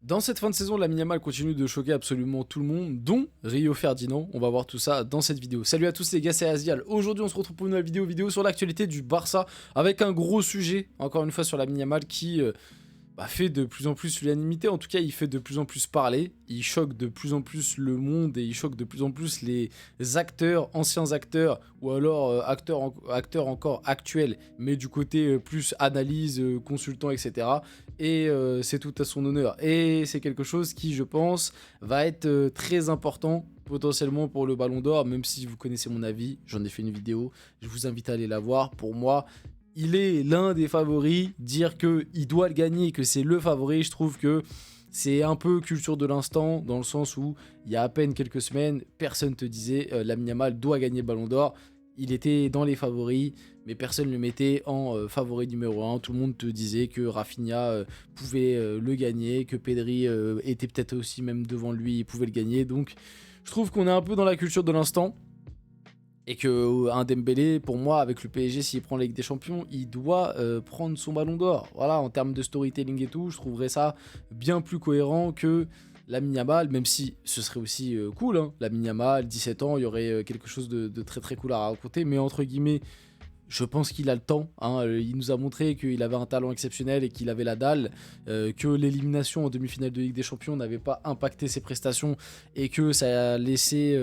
Dans cette fin de saison, Lamine Yamal continue de choquer absolument tout le monde, dont Rio Ferdinand. On va voir tout ça dans cette vidéo. Salut à tous les gars, c'est Asdial. Aujourd'hui, on se retrouve pour une nouvelle vidéo sur l'actualité du Barça, avec un gros sujet, encore une fois sur Lamine Yamal qui fait de plus en plus l'unanimité. En tout cas, il fait de plus en plus parler, il choque de plus en plus le monde et il choque de plus en plus les acteurs, anciens acteurs, ou alors acteurs encore actuels, mais du côté plus analyse, consultant, etc. Et c'est tout à son honneur. Et c'est quelque chose qui, je pense, va être très important potentiellement pour le Ballon d'Or, même si vous connaissez mon avis, j'en ai fait une vidéo, je vous invite à aller la voir. Pour moi, il est l'un des favoris. Dire qu'il doit le gagner, que c'est le favori, je trouve que c'est un peu culture de l'instant, dans le sens où il y a à peine quelques semaines, personne te disait Lamine Yamal doit gagner le Ballon d'Or. Il était dans les favoris, mais personne ne le mettait en favori numéro 1. Tout le monde te disait que Rafinha pouvait le gagner, que Pedri était peut-être aussi même devant lui, il pouvait le gagner. Donc je trouve qu'on est un peu dans la culture de l'instant. Et que un Dembélé, pour moi, avec le PSG, s'il prend la Ligue des Champions, il doit prendre son Ballon d'Or. Voilà, en termes de storytelling et tout, je trouverais ça bien plus cohérent que Lamine Yamal, même si ce serait aussi cool. Hein. Lamine Yamal, 17 ans, il y aurait quelque chose de très très cool à raconter. Mais entre guillemets, je pense qu'il a le temps. Hein. Il nous a montré qu'il avait un talent exceptionnel et qu'il avait la dalle, que l'élimination en demi-finale de Ligue des Champions n'avait pas impacté ses prestations et que ça a laissé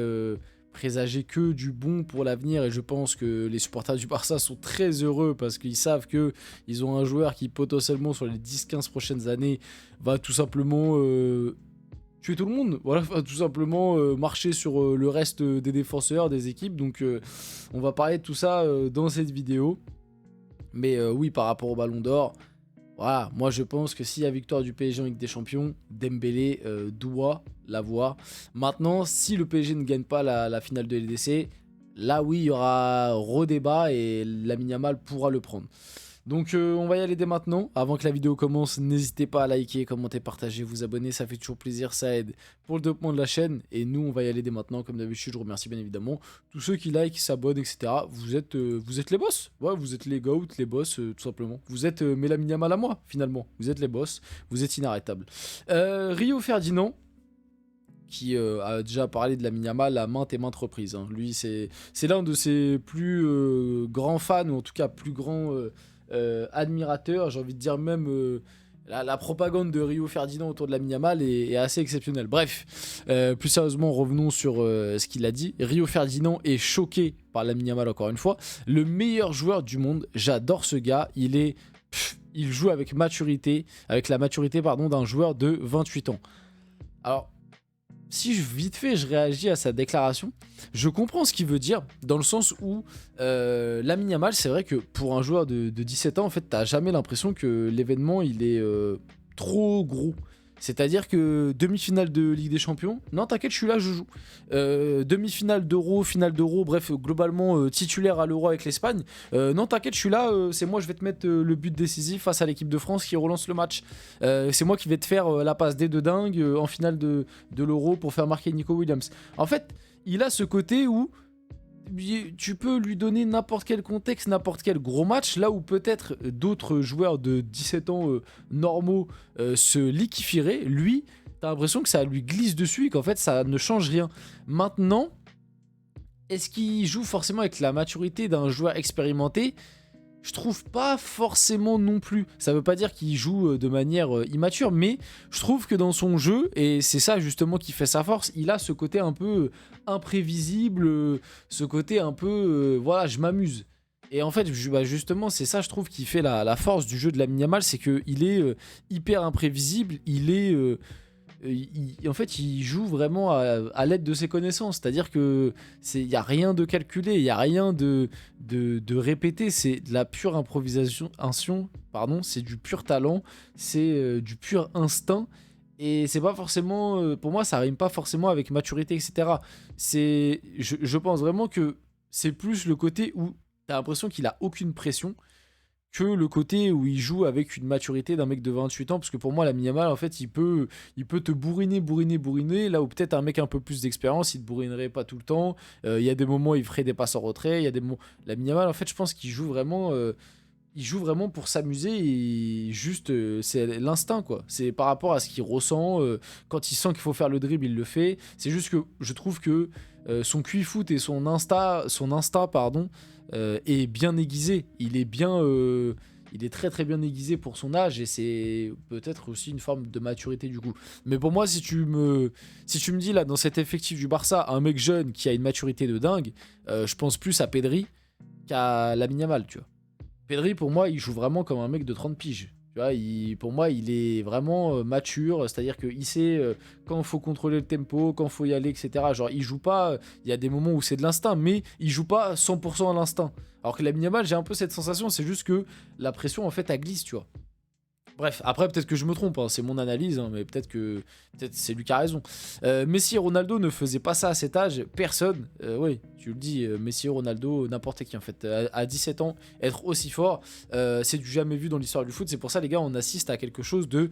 présager que du bon pour l'avenir. Et je pense que les supporters du Barça sont très heureux parce qu'ils savent qu'ils ont un joueur qui potentiellement sur les 10-15 prochaines années va tout simplement tuer tout le monde. Voilà, va tout simplement marcher sur le reste des défenseurs, des équipes. Donc on va parler de tout ça dans cette vidéo. Mais oui, par rapport au Ballon d'Or, voilà, moi je pense que s'il y a victoire du PSG en Ligue des Champions, Dembélé doit l'avoir. Maintenant, si le PSG ne gagne pas la finale de LDC, là oui, il y aura redébat et Lamine Yamal pourra le prendre. Donc on va y aller dès maintenant. Avant que la vidéo commence, n'hésitez pas à liker, commenter, partager, vous abonner, ça fait toujours plaisir, ça aide pour le développement de la chaîne. Et nous, on va y aller dès maintenant. Comme d'habitude, je remercie bien évidemment tous ceux qui like, qui s'abonnent, etc. Vous êtes les boss. Ouais, vous êtes les goats, les boss, tout simplement. Vous êtes mes Lamine Yamal à moi, finalement. Vous êtes les boss, vous êtes inarrêtables. Rio Ferdinand, qui a déjà parlé de Lamine Yamal à maintes et maintes reprises. Hein. Lui, c'est l'un de ses plus grands fans, ou en tout cas plus grands admirateurs. J'ai envie de dire même la propagande de Rio Ferdinand autour de Lamine Yamal est assez exceptionnelle. Bref, plus sérieusement, revenons sur ce qu'il a dit. Rio Ferdinand est choqué par Lamine Yamal, encore une fois. Le meilleur joueur du monde, j'adore ce gars. Il joue avec maturité, avec la maturité d'un joueur de 28 ans. Alors, si vite fait je réagis à sa déclaration, je comprends ce qu'il veut dire, dans le sens où Lamine Yamal, c'est vrai que pour un joueur de 17 ans, en fait, t'as jamais l'impression que l'événement il est trop gros. C'est-à-dire que demi-finale de Ligue des Champions, non t'inquiète, je suis là, je joue. Demi-finale d'Euro, finale d'Euro, bref, globalement titulaire à l'Euro avec l'Espagne. Non t'inquiète, je suis là, c'est moi, je vais te mettre le but décisif face à l'équipe de France qui relance le match. C'est moi qui vais te faire la passe D de dingue en finale de l'Euro pour faire marquer Nico Williams. En fait, il a ce côté où tu peux lui donner n'importe quel contexte, n'importe quel gros match, là où peut-être d'autres joueurs de 17 ans normaux se liquéfieraient. Lui, t'as l'impression que ça lui glisse dessus et qu'en fait ça ne change rien. Maintenant, est-ce qu'il joue forcément avec la maturité d'un joueur expérimenté ? Je trouve pas forcément non plus. Ça veut pas dire qu'il joue de manière immature, mais je trouve que dans son jeu, et c'est ça justement qui fait sa force, il a ce côté un peu imprévisible, ce côté un peu, voilà, je m'amuse. Et en fait, justement, c'est ça, je trouve, qui fait la force du jeu de Lamine Yamal, c'est qu'il est hyper imprévisible, il est... en fait, il joue vraiment à l'aide de ses connaissances. C'est-à-dire que il n'y a rien de calculé, il n'y a rien de répété. C'est de la pure improvisation, pardon, c'est du pur talent, c'est du pur instinct. Et c'est pas forcément, pour moi, ça rime pas forcément avec maturité, etc. Je pense vraiment que c'est plus le côté où t'as l'impression qu'il a aucune pression que le côté où il joue avec une maturité d'un mec de 28 ans, parce que pour moi, Lamine Yamal, en fait, il peut te bourriner, là où peut-être un mec un peu plus d'expérience, il te bourrinerait pas tout le temps. Il y a des moments, il ferait des passes en retrait, il y a des moments... Lamine Yamal, en fait, je pense qu'il joue vraiment... il joue vraiment pour s'amuser et juste, c'est l'instinct, quoi. C'est par rapport à ce qu'il ressent. Quand il sent qu'il faut faire le dribble, il le fait. C'est juste que je trouve que son QI foot et son instinct pardon, est bien aiguisé. Il est très très bien aiguisé pour son âge et c'est peut-être aussi une forme de maturité du coup. Mais pour moi, si tu me dis là dans cet effectif du Barça, un mec jeune qui a une maturité de dingue, je pense plus à Pedri qu'à Lamine Yamal, tu vois. Pedri, pour moi, il joue vraiment comme un mec de 30 piges. Tu vois, pour moi, il est vraiment mature, c'est-à-dire qu'il sait quand il faut contrôler le tempo, quand il faut y aller, etc. Genre, il joue pas, il y a des moments où c'est de l'instinct, mais il joue pas 100% à l'instinct. Alors que Lamine Yamal, j'ai un peu cette sensation, c'est juste que la pression, en fait, elle glisse, tu vois. Bref, après peut-être que je me trompe, hein, c'est mon analyse, hein, mais peut-être c'est lui qui a raison. Messi et Ronaldo ne faisaient pas ça à cet âge, personne, oui, tu le dis, Messi et Ronaldo, n'importe qui en fait, à 17 ans, être aussi fort, c'est du jamais vu dans l'histoire du foot, c'est pour ça les gars, on assiste à quelque chose de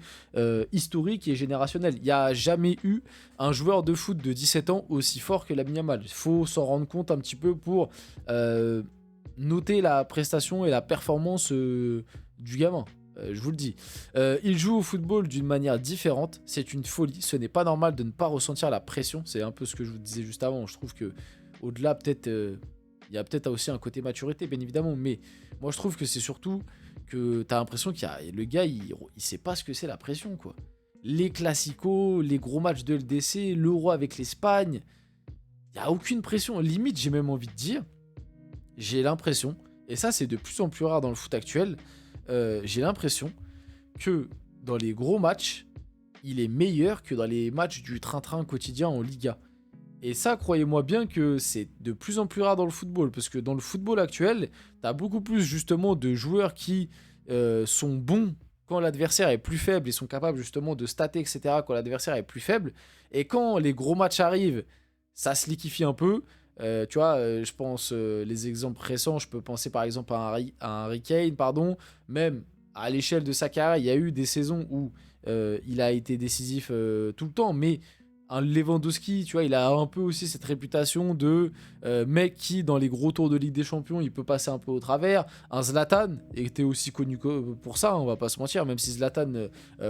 historique et générationnel. Il n'y a jamais eu un joueur de foot de 17 ans aussi fort que Lamine Yamal. Il faut s'en rendre compte un petit peu pour noter la prestation et la performance du gamin. Je vous le dis. Il joue au football d'une manière différente. C'est une folie. Ce n'est pas normal de ne pas ressentir la pression. C'est un peu ce que je vous disais juste avant. Je trouve que au-delà, peut-être, il y a peut-être aussi un côté maturité, bien évidemment. Mais moi, je trouve que c'est surtout que tu as l'impression le gars, il sait pas ce que c'est la pression, quoi. Les classicos, les gros matchs de LDC, l'Euro avec l'Espagne. Il n'y a aucune pression. Limite, j'ai même envie de dire, j'ai l'impression, et ça, c'est de plus en plus rare dans le foot actuel, j'ai l'impression que dans les gros matchs, il est meilleur que dans les matchs du train-train quotidien en Liga. Et ça, croyez-moi bien que c'est de plus en plus rare dans le football, parce que dans le football actuel, t'as beaucoup plus justement de joueurs qui sont bons quand l'adversaire est plus faible et sont capables justement de stater, etc. quand l'adversaire est plus faible. Et quand les gros matchs arrivent, ça se liquifie un peu. Tu vois, je pense, les exemples récents, je peux penser par exemple à un Harry Kane, pardon, même à l'échelle de sa carrière, il y a eu des saisons où il a été décisif tout le temps, mais un Lewandowski, tu vois, il a un peu aussi cette réputation de mec qui, dans les gros tours de Ligue des Champions, il peut passer un peu au travers. Un Zlatan était aussi connu pour ça, on va pas se mentir, même si Zlatan,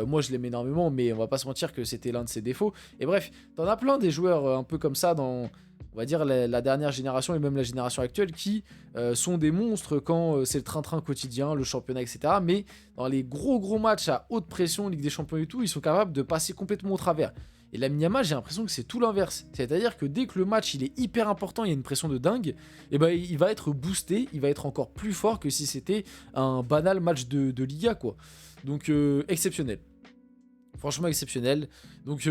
moi je l'aime énormément, mais on va pas se mentir que c'était l'un de ses défauts. Et bref, t'en as plein des joueurs un peu comme ça dans, on va dire, la dernière génération et même la génération actuelle qui sont des monstres quand c'est le train-train quotidien, le championnat, etc. Mais dans les gros matchs à haute pression, Ligue des Champions et tout, ils sont capables de passer complètement au travers. Et Lamine Yamal, j'ai l'impression que c'est tout l'inverse. C'est-à-dire que dès que le match il est hyper important, il y a une pression de dingue, et ben il va être boosté, il va être encore plus fort que si c'était un banal match de Liga, quoi. Donc exceptionnel. Franchement exceptionnel. Donc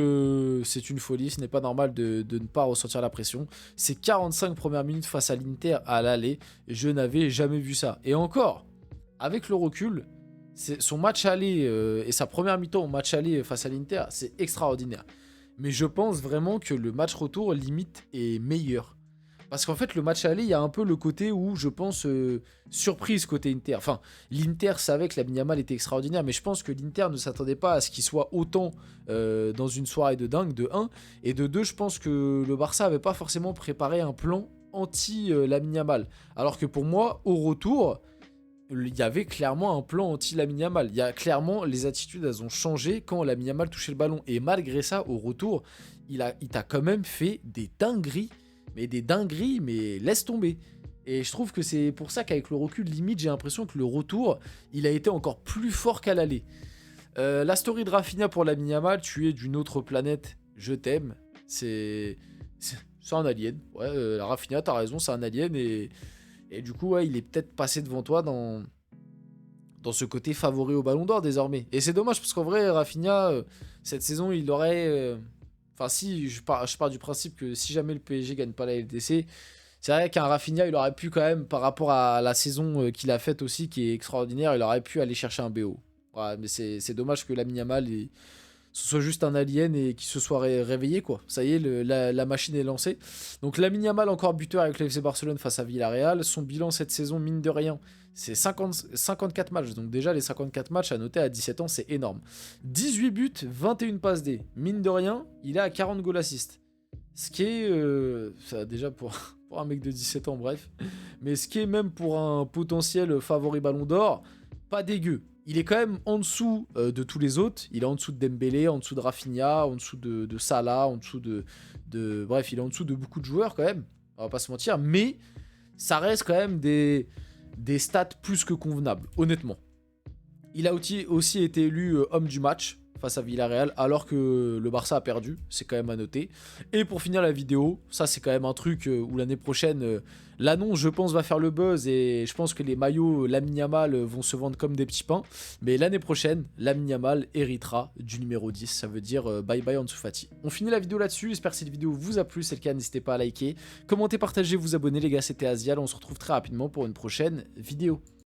c'est une folie, ce n'est pas normal de ne pas ressentir la pression. Ces 45 premières minutes face à l'Inter à l'aller, je n'avais jamais vu ça. Et encore, avec le recul, son match aller et sa première mi-temps au match aller face à l'Inter, c'est extraordinaire. Mais je pense vraiment que le match retour, limite, est meilleur. Parce qu'en fait, le match aller, il y a un peu le côté où, je pense, surprise côté Inter. Enfin, l'Inter savait que Lamine Yamal était extraordinaire, mais je pense que l'Inter ne s'attendait pas à ce qu'il soit autant dans une soirée de dingue, de 1. Et de 2, je pense que le Barça n'avait pas forcément préparé un plan anti-Lamine Yamal. Alors que pour moi, au retour, il y avait clairement un plan anti-Lamine Yamal. Il y a clairement, les attitudes, elles ont changé quand Lamine Yamal touchait le ballon. Et malgré ça, au retour, il t'a quand même fait des dingueries. Mais des dingueries, mais laisse tomber. Et je trouve que c'est pour ça qu'avec le recul, limite, j'ai l'impression que le retour, il a été encore plus fort qu'à l'aller. La story de Rafinha pour Lamine Yamal, tu es d'une autre planète, je t'aime. C'est un alien. Ouais, Rafinha, t'as raison, c'est un alien. Et du coup, ouais, il est peut-être passé devant toi dans ce côté favori au Ballon d'Or désormais. Et c'est dommage, parce qu'en vrai, Rafinha, cette saison, il aurait... Enfin, si, je pars du principe que si jamais le PSG gagne pas la LDC, c'est vrai qu'un Rafinha, il aurait pu quand même, par rapport à la saison qu'il a faite aussi, qui est extraordinaire, il aurait pu aller chercher un BO. Voilà, mais c'est dommage que Lamine Yamal ce soit juste un alien et qu'il se soit réveillé, quoi. Ça y est, la machine est lancée. Donc Lamine Yamal encore buteur avec le FC Barcelone face à Villarreal. Son bilan cette saison, mine de rien, c'est 54 matchs. Donc déjà, les 54 matchs à noter à 17 ans, c'est énorme. 18 buts, 21 passes D. Mine de rien, il est à 40 goals assists. Ce qui est, ça, déjà pour, pour un mec de 17 ans, bref, mais ce qui est même pour un potentiel favori Ballon d'Or, pas dégueu. Il est quand même en dessous de tous les autres. Il est en dessous de Dembélé, en dessous de Rafinha, en dessous de Salah, en dessous bref, il est en dessous de beaucoup de joueurs quand même. On va pas se mentir. Mais ça reste quand même des stats plus que convenables, honnêtement. Il a aussi été élu homme du match face à Villarreal, alors que le Barça a perdu, c'est quand même à noter. Et pour finir la vidéo, ça c'est quand même un truc où l'année prochaine, l'annonce je pense va faire le buzz, et je pense que les maillots Lamine Yamal vont se vendre comme des petits pains, mais l'année prochaine, Lamine Yamal héritera du numéro 10, ça veut dire bye bye Ansu Fati. On finit la vidéo là-dessus, j'espère que cette vidéo vous a plu, c'est le cas, n'hésitez pas à liker, commenter, partager, vous abonner les gars, c'était Azial, on se retrouve très rapidement pour une prochaine vidéo.